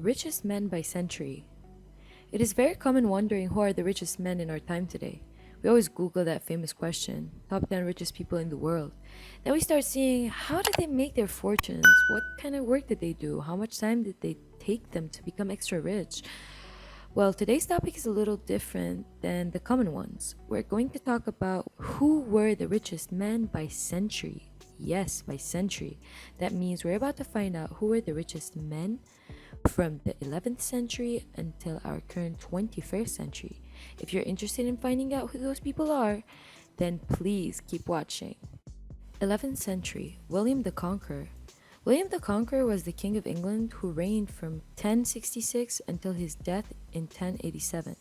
Richest men by century. It is very common wondering who are the richest men in our time today. We always Google that famous question, top 10 richest people in the world. Then we start seeing how did they make their fortunes? What kind of work did they do? How much time did they take them to become extra rich? Well, today's topic is a little different than the common ones. We're going to talk about who were the richest men by century. Yes, by century. That means we're about to find out who were the richest men from the 11th century until our current 21st century. If you're interested in finding out who those people are, then please keep watching. 11th century, William the Conqueror. William the Conqueror was the King of England who reigned from 1066 until his death in 1087.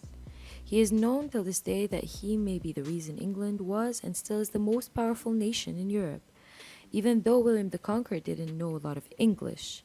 He is known till this day that he may be the reason England was and still is the most powerful nation in Europe. Even though William the Conqueror didn't know a lot of English,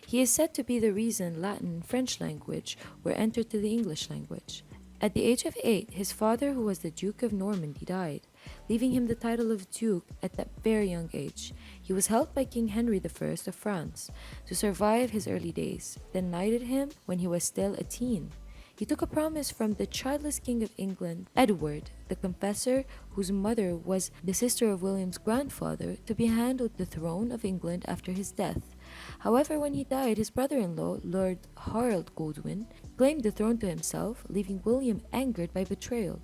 he is said to be the reason Latin and French language were entered to the English language. At the age of 8, his father, who was the Duke of Normandy, died, leaving him the title of Duke at that very young age. He was helped by King Henry I of France to survive his early days, then knighted him when he was still a teen. He took a promise from the childless King of England, Edward, the Confessor, whose mother was the sister of William's grandfather, to be handed the throne of England after his death. However, when he died, his brother-in-law, Lord Harold Godwin, claimed the throne to himself, leaving William angered by betrayal.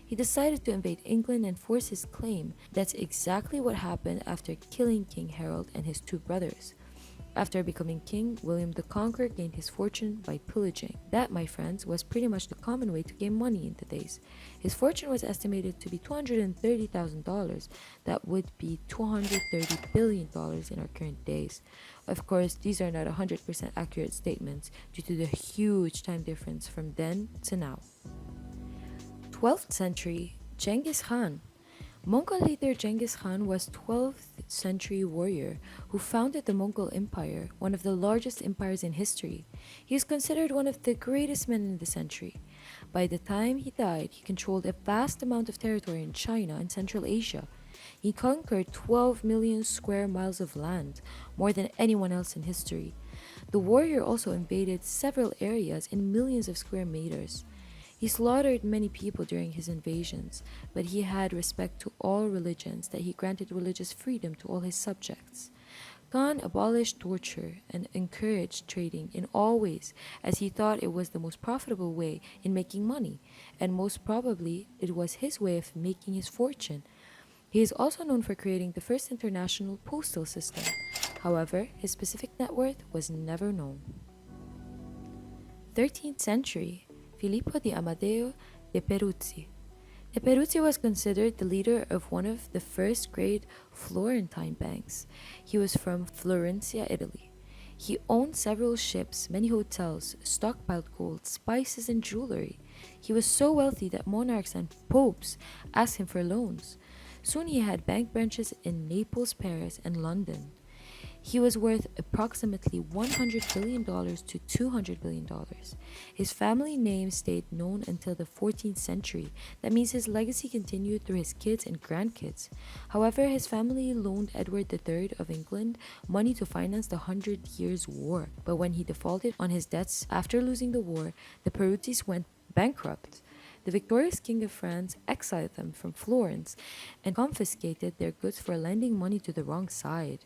He decided to invade England and force his claim. That's exactly what happened after killing King Harold and his two brothers. After becoming king, William the Conqueror gained his fortune by pillaging. That, my friends, was pretty much the common way to gain money in the days. His fortune was estimated to be $230,000. That would be $230 billion in our current days. Of course, these are not 100% accurate statements due to the huge time difference from then to now. 12th century, Genghis Khan. Mongol leader Genghis Khan was 12th century warrior who founded the Mongol Empire, one of the largest empires in history. He is considered one of the greatest men in the century. By the time he died, he controlled a vast amount of territory in China and Central Asia. He conquered 12 million square miles of land, more than anyone else in history. The warrior also invaded several areas in millions of square meters. He slaughtered many people during his invasions, but he had respect to all religions that he granted religious freedom to all his subjects. Khan abolished torture and encouraged trading in all ways, as he thought it was the most profitable way in making money, and most probably it was his way of making his fortune. He is also known for creating the first international postal system. However, his specific net worth was never known. 13th century, Filippo di Amedeo de Peruzzi. De Peruzzi was considered the leader of one of the first great Florentine banks. He was from Florencia, Italy. He owned several ships, many hotels, stockpiled gold, spices, and jewelry. He was so wealthy that monarchs and popes asked him for loans. Soon he had bank branches in Naples, Paris, and London. He was worth approximately $100 billion to $200 billion. His family name stayed known until the 14th century. That means his legacy continued through his kids and grandkids. However, his family loaned Edward III of England money to finance the 100 Years' War. But when he defaulted on his debts after losing the war, the Peruzzis went bankrupt. The victorious King of France exiled them from Florence and confiscated their goods for lending money to the wrong side.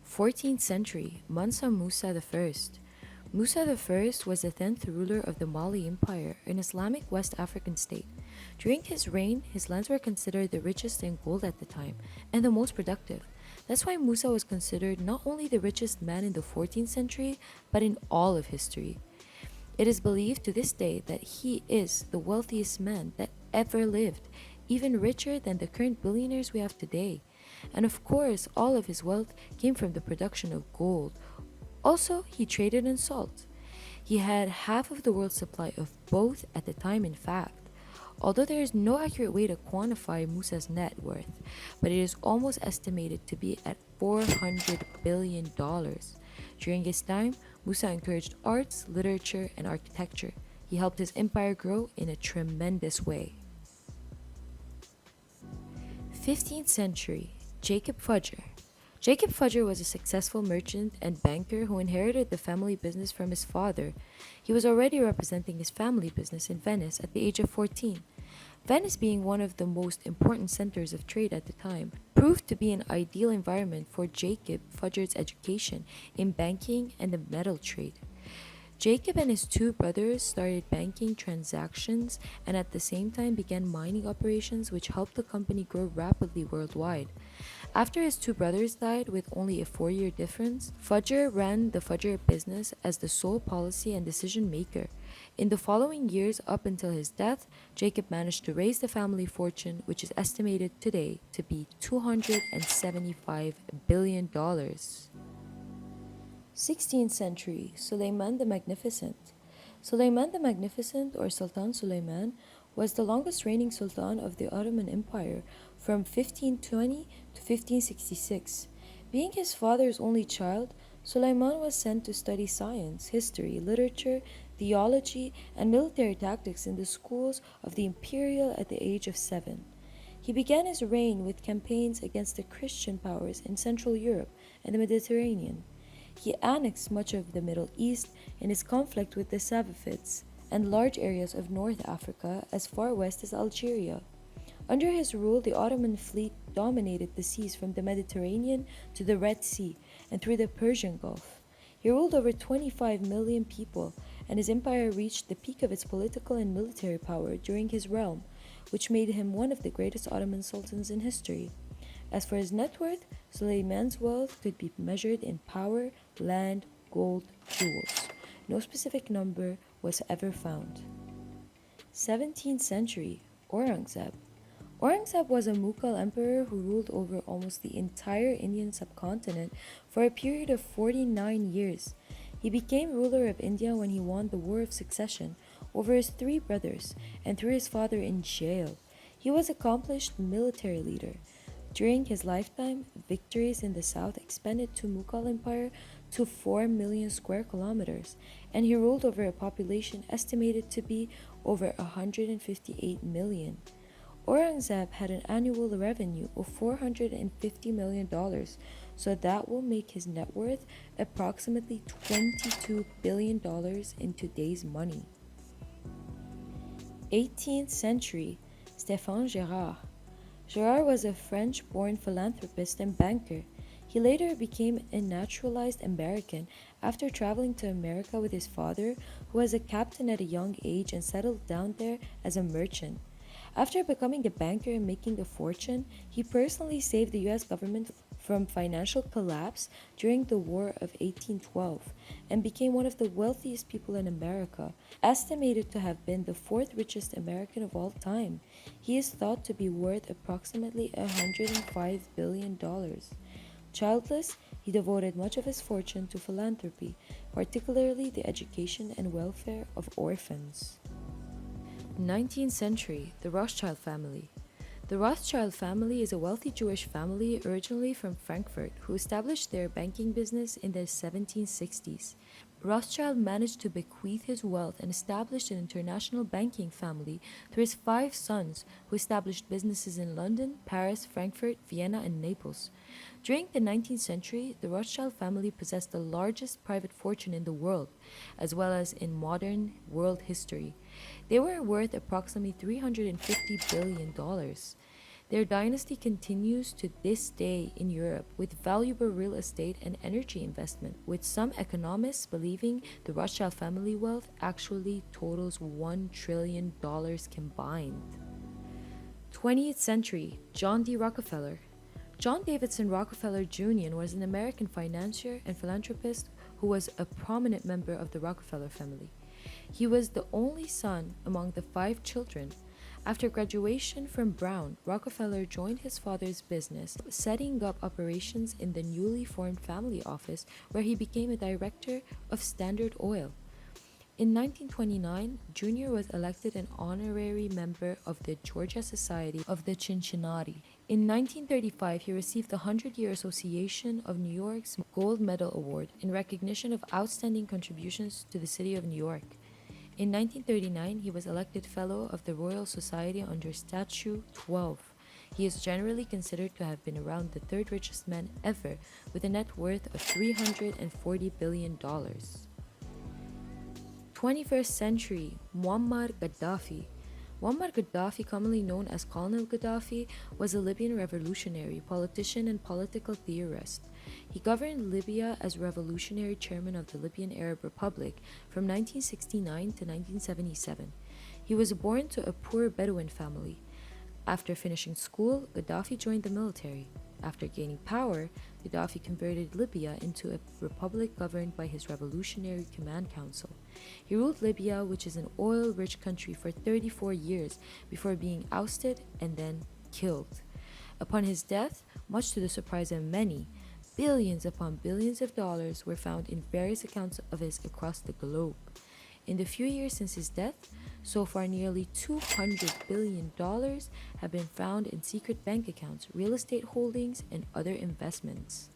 14th century, Mansa Musa I. Musa I was the 10th ruler of the Mali Empire, an Islamic West African state. During his reign, his lands were considered the richest in gold at the time and the most productive. That's why Musa was considered not only the richest man in the 14th century, but in all of history. It is believed to this day that he is the wealthiest man that ever lived, even richer than the current billionaires we have today. And of course, all of his wealth came from the production of gold. Also, he traded in salt. He had half of the world's supply of both at the time, in fact. Although there is no accurate way to quantify Musa's net worth, but it is almost estimated to be at $400 billion. During his time, Musa encouraged arts, literature, and architecture. He helped his empire grow in a tremendous way. 15th century, Jakob Fugger. Jacob Fugger was a successful merchant and banker who inherited the family business from his father. He was already representing his family business in Venice at the age of 14. Venice, being one of the most important centers of trade at the time, proved to be an ideal environment for Jacob Fugger's education in banking and the metal trade. Jacob and his two brothers started banking transactions and at the same time began mining operations, which helped the company grow rapidly worldwide. After his two brothers died with only a 4-year difference, Fugger ran the Fugger business as the sole policy and decision maker. In the following years, up until his death, Jacob managed to raise the family fortune, which is estimated today to be $275 billion. 16th century, Suleiman the Magnificent. Suleiman the Magnificent, or Sultan Suleiman, was the longest reigning sultan of the Ottoman Empire from 1520 to 1566. Being his father's only child, Suleiman was sent to study science, history, literature, theology, and military tactics in the schools of the Imperial at the age of 7. He began his reign with campaigns against the Christian powers in Central Europe and the Mediterranean. He annexed much of the Middle East in his conflict with the Safavids and large areas of North Africa as far west as Algeria. Under his rule, the Ottoman fleet dominated the seas from the Mediterranean to the Red Sea and through the Persian Gulf. He ruled over 25 million people, and his empire reached the peak of its political and military power during his realm, which made him one of the greatest Ottoman sultans in history. As for his net worth, Suleiman's wealth could be measured in power, land, gold, jewels. No specific number was ever found. 17th century, Aurangzeb. Aurangzeb was a Mughal emperor who ruled over almost the entire Indian subcontinent for a period of 49 years. He became ruler of India when he won the War of Succession over his 3 brothers and threw his father in jail. He was an accomplished military leader. During his lifetime, victories in the south expanded the Mughal Empire to 4 million square kilometers, and he ruled over a population estimated to be over 158 million. Aurangzeb had an annual revenue of $450 million, so that will make his net worth approximately $22 billion in today's money. 18th century, Stephan Gérard. Gérard was a French-born philanthropist and banker. He later became a naturalized American after traveling to America with his father, who was a captain at a young age and settled down there as a merchant. After becoming a banker and making a fortune, he personally saved the US government from financial collapse during the War of 1812 and became one of the wealthiest people in America, estimated to have been the 4th richest American of all time. He is thought to be worth approximately $105 billion. Childless, he devoted much of his fortune to philanthropy, particularly the education and welfare of orphans. 19th century, the Rothschild family. The Rothschild family is a wealthy Jewish family originally from Frankfurt who established their banking business in the 1760s. Rothschild managed to bequeath his wealth and established an international banking family through his 5 sons, who established businesses in London, Paris, Frankfurt, Vienna, and Naples. During the 19th century, the Rothschild family possessed the largest private fortune in the world, as well as in modern world history. They were worth approximately $350 billion. Their dynasty continues to this day in Europe with valuable real estate and energy investment, with some economists believing the Rothschild family wealth actually totals $1 trillion combined. 20th century, John D. Rockefeller. John Davidson Rockefeller Jr. was an American financier and philanthropist who was a prominent member of the Rockefeller family. He was the only son among the 5 children. After graduation from Brown, Rockefeller joined his father's business, setting up operations in the newly formed family office, where he became a director of Standard Oil. In 1929, Jr. was elected an honorary member of the Georgia Society of the Cincinnati. In 1935, he received the 100-Year Association of New York's Gold Medal Award in recognition of outstanding contributions to the city of New York. In 1939, he was elected Fellow of the Royal Society under Statute 12. He is generally considered to have been around the third richest man ever, with a net worth of $340 billion. 21st century, Muammar Gaddafi. Muammar Gaddafi, commonly known as Colonel Gaddafi, was a Libyan revolutionary, politician, and political theorist. He governed Libya as revolutionary chairman of the Libyan Arab Republic from 1969 to 1977. He was born to a poor Bedouin family. After finishing school, Gaddafi joined the military. After gaining power, Gaddafi converted Libya into a republic governed by his Revolutionary Command Council. He ruled Libya, which is an oil-rich country, for 34 years before being ousted and then killed. Upon his death, much to the surprise of many, billions upon billions of dollars were found in various accounts of his across the globe. In the few years since his death, so far nearly $200 billion have been found in secret bank accounts, real estate holdings, and other investments.